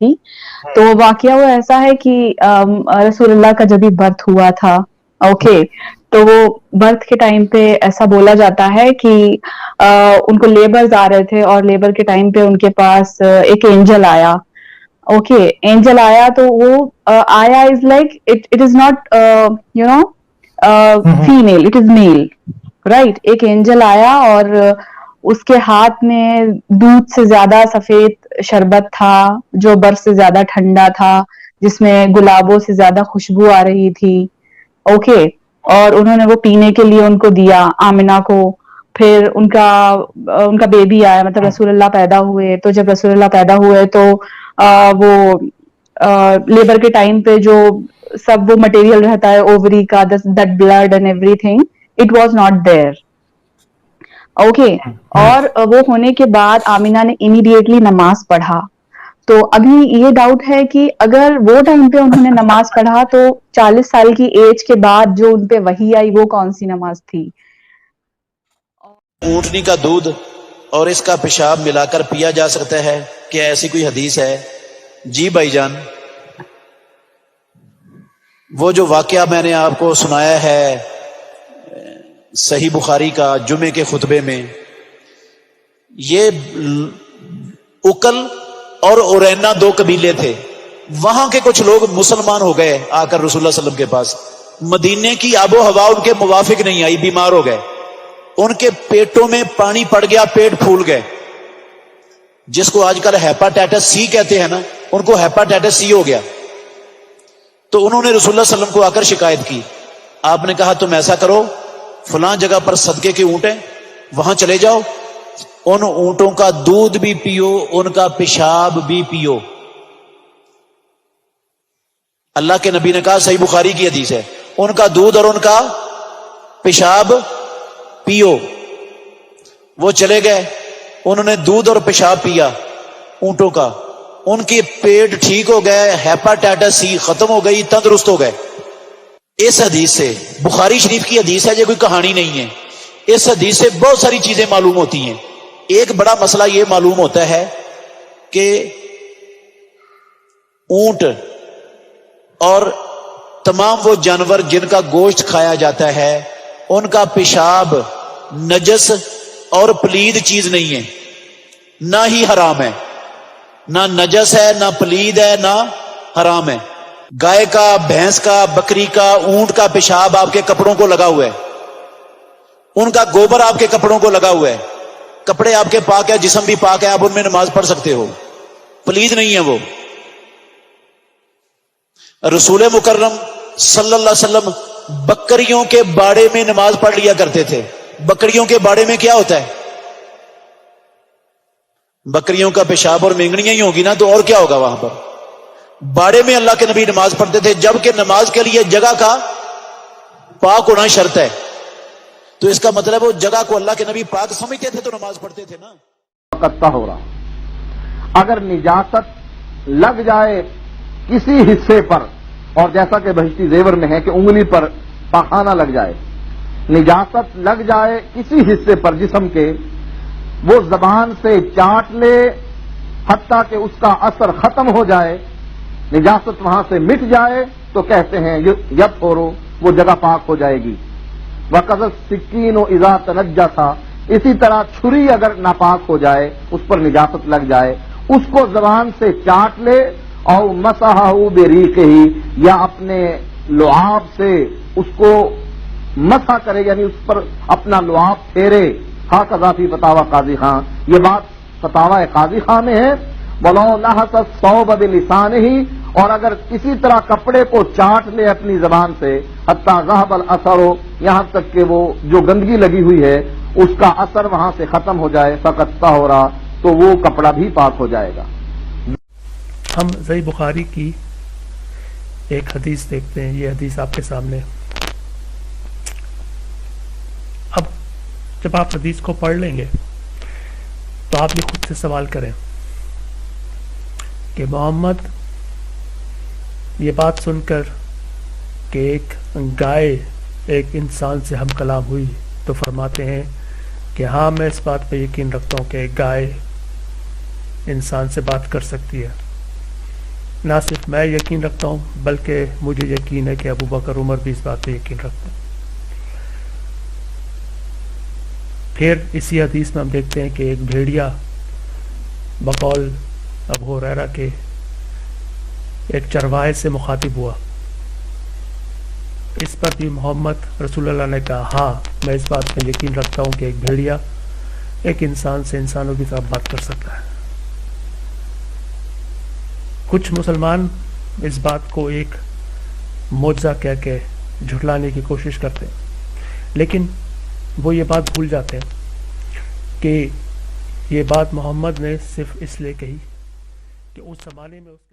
की। तो वाकया वो ऐसा है कि रसूलुल्लाह का जब भी बर्थ हुआ था, ओके, तो वो बर्थ के टाइम पे ऐसा बोला जाता है कि उनको लेबर्स आ रहे थे और लेबर के टाइम पे उनके पास एक एंजल आया। ओके, एंजल आया तो वो आया is like it is not you know female, it is male, right. एक एंजल आया और उसके हाथ में दूध से ज्यादा सफेद शरबत था, जो बर्फ से ज्यादा ठंडा था, जिसमें गुलाबों से ज्यादा खुशबू आ रही थी। ओके, और उन्होंने वो पीने के लिए उनको दिया आमिना को। फिर उनका बेबी आया, मतलब रसूलुल्लाह पैदा हुए। तो जब रसूलुल्लाह पैदा हुए तो वो लेबर के टाइम पे जो सब वो मटेरियल रहता है ओवरी का, that blood and everything, it was not there. Okay, और वो होने के बाद आमिना ने इमीडिएटली नमाज पढ़ा। तो अभी ये डाउट है कि अगर वो टाइम पे उन्होंने नमाज पढ़ा तो 40 साल की एज के बाद जो उनपे वही आई वो कौन सी नमाज थी? ऊंटनी का दूध और इसका पेशाब मिलाकर पिया जा सकता है, क्या ऐसी कोई हदीस है? जी भाईजान, वो जो वाकया मैंने आपको सुनाया है सही बुखारी का जुमे के खुतबे में, ये उकल और उरैना दो कबीले थे। वहां के कुछ लोग मुसलमान हो गए आकर रसूलुल्लाह सल्लल्लाहु अलैहि वसल्लम के पास। मदीने की आबो हवा उनके मुवाफिक नहीं आई, बीमार हो गए, उनके पेटों में पानी पड़ गया, पेट फूल गए, जिसको आजकल हेपाटाइटिस सी कहते हैं ना, उनको हेपाटाइटिस सी हो गया। तो उन्होंने रसूलुल्लाह सल्लल्लाहु अलैहि वसल्लम को आकर शिकायत की। आपने कहा तुम ऐसा करो, फलां जगह पर सदके के ऊंट हैं, वहां चले जाओ, उन ऊंटों का दूध भी पियो, उनका पेशाब भी पियो। अल्लाह के नबी ने कहा, सही बुखारी की हदीस है, उनका दूध और उनका पेशाब पियो। वो चले गए, उन्होंने दूध और पेशाब पिया ऊंटों का, उनके पेट ठीक हो गए, हेपाटाइटिस सी खत्म हो गई, तंदुरुस्त हो गए। इस हदीस से, बुखारी शरीफ की हदीस है, ये कोई कहानी नहीं है, इस हदीस से बहुत सारी चीजें मालूम होती हैं। एक बड़ा मसला यह मालूम होता है कि ऊंट और तमाम वो जानवर जिनका गोश्त खाया जाता है, उनका पेशाब नजस और पलीद चीज नहीं है, ना ही हराम है, ना नजस है, ना पलीद है, ना हराम है। गाय का, भैंस का, बकरी का, ऊंट का पेशाब आपके कपड़ों को लगा हुआ है, उनका गोबर आपके कपड़ों को लगा हुआ है, कपड़े आपके पाक है, जिस्म भी पाक है, आप उनमें नमाज पढ़ सकते हो, पलीद नहीं है वो। रसूल मुकर्रम सल्लल्लाहु अलैहि वसल्लम बकरियों के बाड़े में नमाज पढ़ लिया करते थे। बकरियों के बाड़े में क्या होता है? बकरियों का पेशाब और मेंगनियां ही होगी ना, तो और क्या होगा वहां पर? बाड़े में अल्लाह के नबी नमाज पढ़ते थे, जबकि नमाज के लिए जगह का पाक होना शर्त है। तो इसका मतलब वो जगह को अल्लाह के नबी पाक समझते थे तो नमाज पढ़ते थे ना। कत्ता हो रहा, अगर निजासत लग जाए किसी हिस्से पर, और जैसा कि बहिश्ती जेवर में है कि उंगली पर पाखाना लग जाए, निजासत लग जाए किसी हिस्से पर जिस्म के, वो जबान से चाट ले हत्ता कि उसका असर खत्म हो जाए, निजासत वहां से मिट जाए, तो कहते हैं यब औरो वो जगह पाक हो जाएगी। वक़ज़ सिक्कीन व इज़ा तनज्जा था, इसी तरह छुरी अगर नापाक हो जाए, उस पर निजासत लग जाए, उसको जबान से चाट ले, और मसहू बेरीक़ही, या अपने लुआब से उसको मसा करे, यानी उस पर अपना लुआब फेरे। हा कज़ाफी फतावा काजी खां, ये बात फतावा काजी खां में है। वलो लहस सौब बिलिसानिही, और अगर किसी तरह कपड़े को चाट ले अपनी जबान से, हत्ता ज़हबल असर हो, यहां तक कि वो जो गंदगी लगी हुई है उसका असर वहां से खत्म हो जाए, फ़क़त हो रहा, तो वो कपड़ा भी पाक हो जाएगा। हम सही बुखारी की एक हदीस देखते हैं, ये हदीस आपके सामने। अब जब आप हदीस को पढ़ लेंगे तो आप ये खुद से सवाल करें कि मोहम्मद ये बात सुनकर कि एक गाय एक इंसान से हम कलाम हुई, तो फरमाते हैं कि हाँ, मैं इस बात पर यकीन रखता हूँ कि एक गाय इंसान से बात कर सकती है। نہ صرف میں یقین رکھتا ہوں بلکہ مجھے یقین ہے کہ ابو بکر عمر بھی اس بات پہ یقین رکھتے ہیں۔ پھر اسی حدیث میں ہم دیکھتے ہیں کہ ایک بھیڑیا بقول ابو ہریرہ کے ایک چرواہے سے مخاطب ہوا، اس پر بھی محمد رسول اللہ نے کہا ہاں میں اس بات پہ یقین رکھتا ہوں کہ ایک بھیڑیا ایک انسان سے انسانوں کی طرف بات کر سکتا ہے۔ کچھ مسلمان اس بات کو ایک معجزہ کہہ کے جھٹلانے کی کوشش کرتے ہیں، لیکن وہ یہ بات بھول جاتے ہیں کہ یہ بات محمد نے صرف اس لیے کہی کہ اس زمانے میں اس